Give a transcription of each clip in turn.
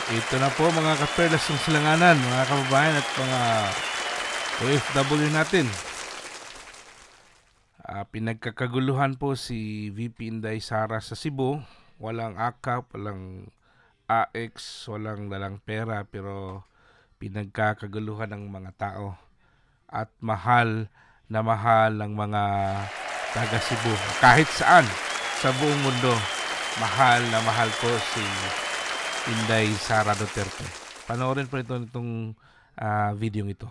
Ito na po mga kaperlas ng silanganan, mga kababayan at mga OFW natin. Pinagkakaguluhan po si VP Inday Sara sa Cebu. Walang akap, walang AX, walang dalang pera, pero pinagkakaguluhan ng mga tao. At mahal ng mga taga Cebu. Kahit saan sa buong mundo, mahal na mahal po si Inday Sara Duterte. Panoorin po itong video ito.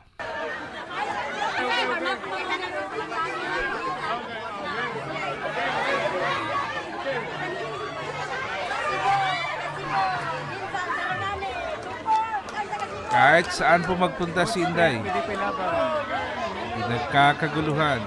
Kahit saan po magpunta si Inday, pinagkakaguluhan.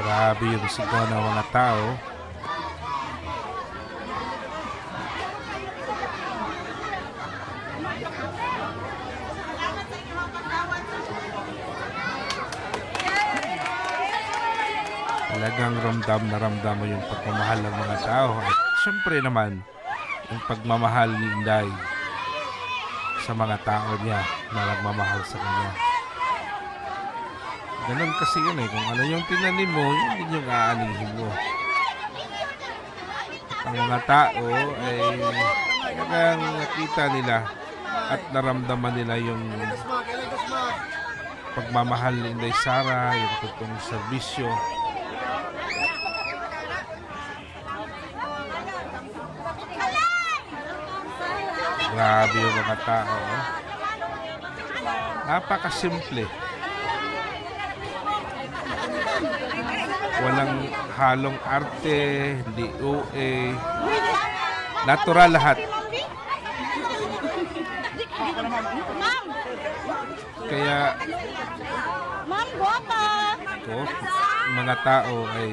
Grabe yung sigaw ng mga tao. Talagang ramdam na ramdam mo yung pagmamahal ng mga tao. At syempre naman, yung pagmamahal ni Inday sa mga tao niya na nagmamahal sa kanya. Ganun kasi yun eh. Kung ano yung tinanim mo, yun din yung aanihin mo. Ang mga tao ay talagang nakita nila at naramdaman nila yung pagmamahal ni Inday Sara, yung totoong serbisyo. Grabe yung mga tao. Napakasimple. Walang halong arte, hindi OA. Natural lahat. Kaya mga tao ay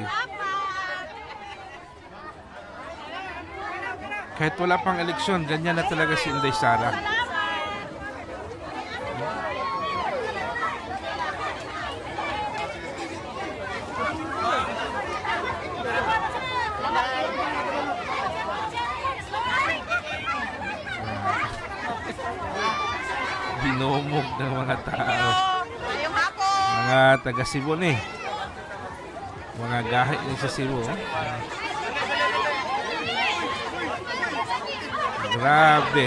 kahit wala pang eleksyon, ganyan na talaga si Inday Sara. Binomog ng mga tao. Mga taga Cebu ni. Mga gahi din sa Cebu. Grabe.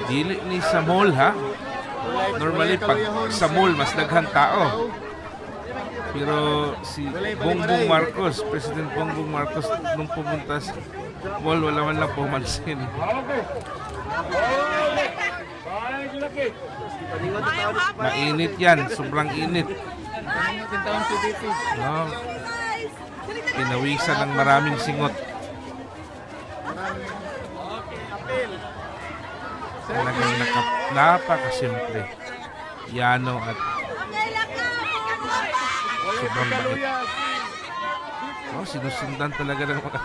Dili ni sa mall ha. Normally pag sa mall mas daghan tao. Pero si Bongbong Marcos, President Bongbong Marcos nung pumunta sa mall wala man lang pumansin. Mainit yan, sobrang init. No. Pinawisan ng maraming singot. Talagang napakasimple. Yano at sobrang bait. Oh, sinusundan talaga ng mga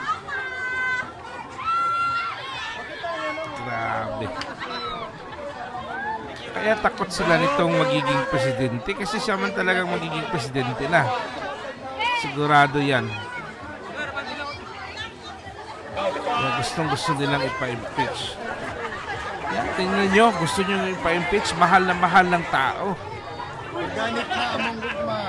grabe. Kaya takot sila nitong magiging presidente kasi siya man talagang magiging presidente na. Sigurado yan. Kaya gusto nilang ipa-impeach. Yan, tingnan nyo, gusto nyo ipa-impeach, mahal na mahal ng tao. Organic na among gugma.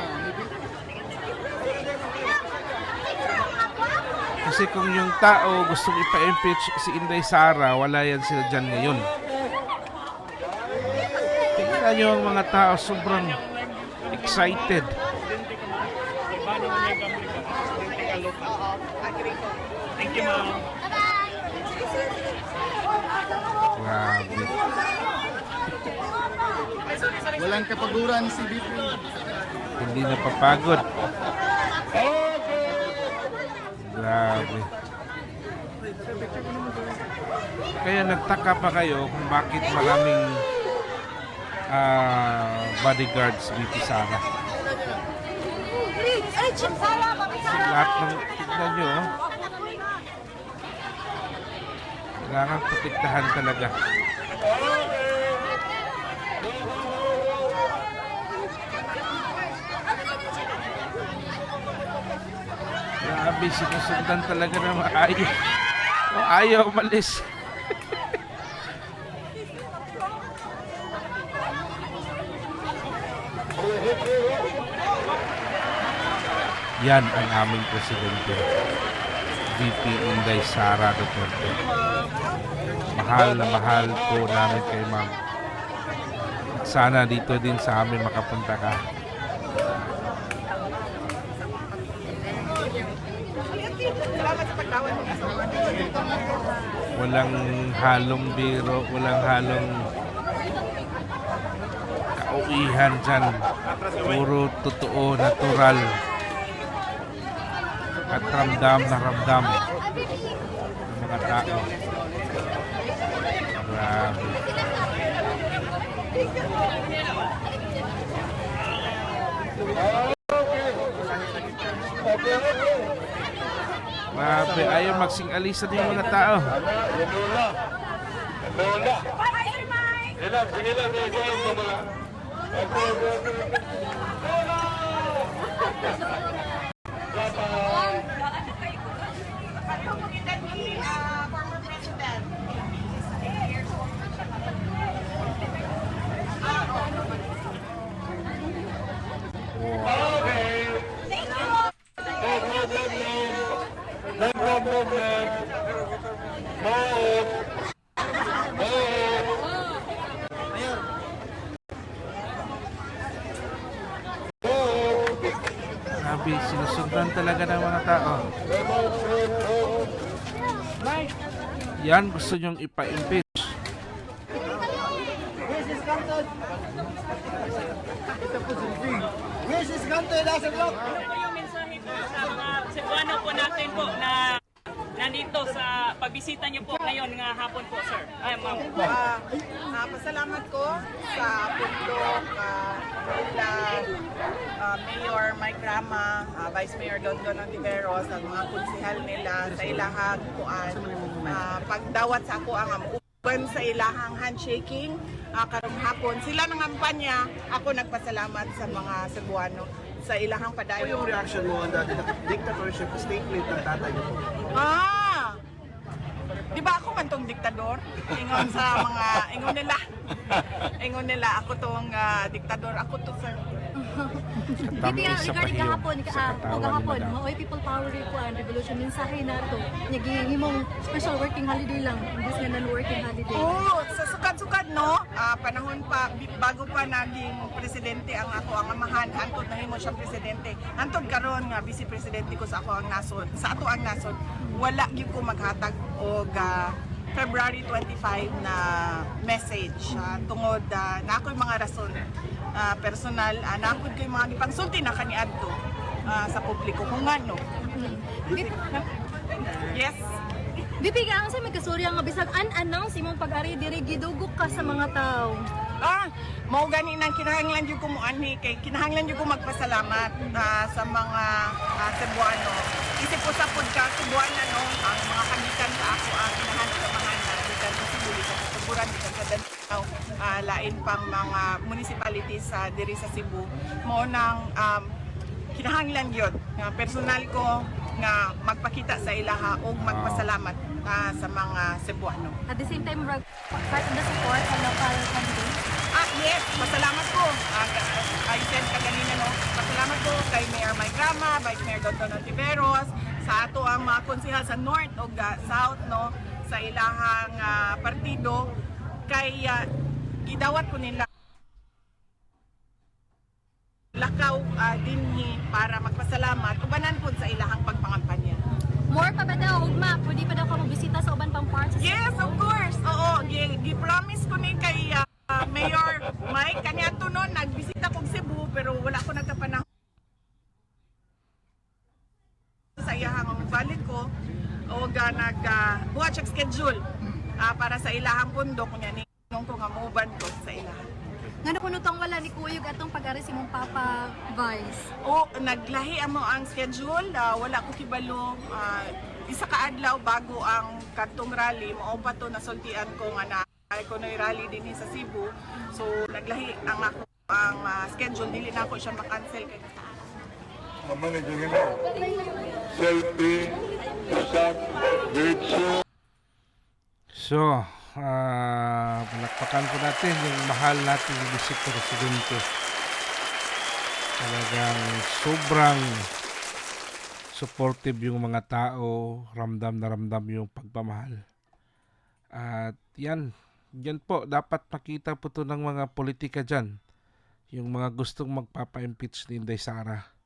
Kasi kung yung tao gustong ipa-impeach si Inday Sara, wala yan sila dyan ngayon. Tingnan nyo ang mga tao, sobrang excited. Thank you, ma'am. Grabe. Walang kapaguran si BP. Hindi napapagod. Grabe. Kaya nagtaka pa kayo kung bakit maraming bodyguards VP Sara. Lahat ng tignan nyo, oh. Kailangan protektahan talaga. Grabe, sinusundan talaga ng ayaw. Oh, ayaw umalis. Yan ang aming presidente, VP Inday Sara Duterte. Mahal na mahal po namin kay ma'am. At sana dito din sa amin makapunta ka. Walang halong biro, walang halong kauihan dyan. Puro totoo, natural. At ramdam na ramdam ng mga tao. Grabe. Grabe, ayaw magsing-alisan yung mga tao. Grabe, sinusundan talaga ng mga tao. Yan, gusto nyong ipa-impeach. Ano po yung mensahe po sa mga Cebuano po natin po na nandito sa pagbisita niyo po ngayon nga hapon po, sir? Ay, ma'am. Pasalamat ko sa pundok Mayor Mike Rama, Vice Mayor Dondon Ontiveros, ang mga konsehal nila sa ilahang kuan. Pagdawat sa ako ang uban sa ilahang handshaking karong hapon. Sila ng kampanya, ako nagpasalamat sa mga Cebuano sa ilahang Ano padayon. yung reaction mo on the dictatorship statement ng tatay mo? Di ba ako man tong diktador? Ingon sa mga, ingon nila ako tong diktador, ako to sir. Katamis sa regarding pahiyo, kahapon, sa katawan ni kahapon, madam. maoy people power ko ang revolution mensahe na to. Nya mong special working holiday lang, imbes nga non-working holiday. Oo, sa sukad-sukad no, panahon pa, bago pa naging presidente ang ako, ang amahan, hantod na himo siya presidente. Hantod karon nga vice presidente ko sa ako ang nasod, sa ato ang nasod, wala gyud ko maghatag og February 25 na message tungod na ako'y mga rason personal, na ako'y kay mga gipangsulti na kaniadto sa publiko kung ano. Yes. Bibi ka ang sa may kasurya nga bisag unannounce imong pag-ari diri gidugok ka sa mga tao. Mao gani nang kinahanglan jud ko mo anhi kay kinahanglan jud ko magpasalamat sa mga Cebuano. Isip ko sa pod ka Cebuano no, ang mga kagikan sa ako ang kinahanglan sa mga gikan sa Cebu, sa Tuburan, gikan sa Danao, lain pang mga municipalities sa diri sa Cebu. Mao nang kinahanglan yun nga personal ko nga magpakita sa ilaha o magpasalamat sa mga Cebuano. At the same time, part of the support sa local candidate. Yes, pasalamat ko. I said kaganina no, pasalamat ko kay Mayor Mike Rama, Vice Mayor Dondon Ontiveros, sa ato ang mga konsehal sa North o South no sa ilahang partido kay gidawat ko nila lakaw dinhi para magpasalamat ubanan pud sa ilahang pagpangampanya. More pa ba daw, ugma? Pwede pa daw ka magbisita sa uban pang parts? Yes, of course. Oo, gi-promise ko ni kay Mayor Mike kaniadto noon nagbisita ko Cebu pero wala ko nagkapanahon sa iyahang balik ko o buhat siya schedule para sa ilahang bundok niya ni nung ko nga muban ko sa ilahang. Nga na punutong wala ni Kuyog atong pag-ari si mong Papa Vice. O naglahi amo ang schedule, wala ko kibalo isa ka adlaw bago ang kadtong rally mao pa to nasultian ko nga na ay ko na rally din sa Cebu. So naglahi ang ako ang schedule dili na ako siya makancel kay Managing ina. Selfie, usap, virtue. So, palakpakan po natin yung mahal natin yung Vice Presidente. Talagang sobrang supportive yung mga tao, ramdam na ramdam yung pagpamahal. At yan po, dapat makita po to ng mga politika dyan. Yung mga gustong magpapa-impeach ni Inday Sara.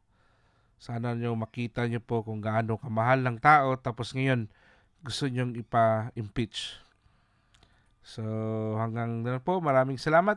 Sana nyo makita nyo po kung gaano kamahal ng tao tapos ngayon gusto nyong ipa-impeach. So hanggang doon po, maraming salamat.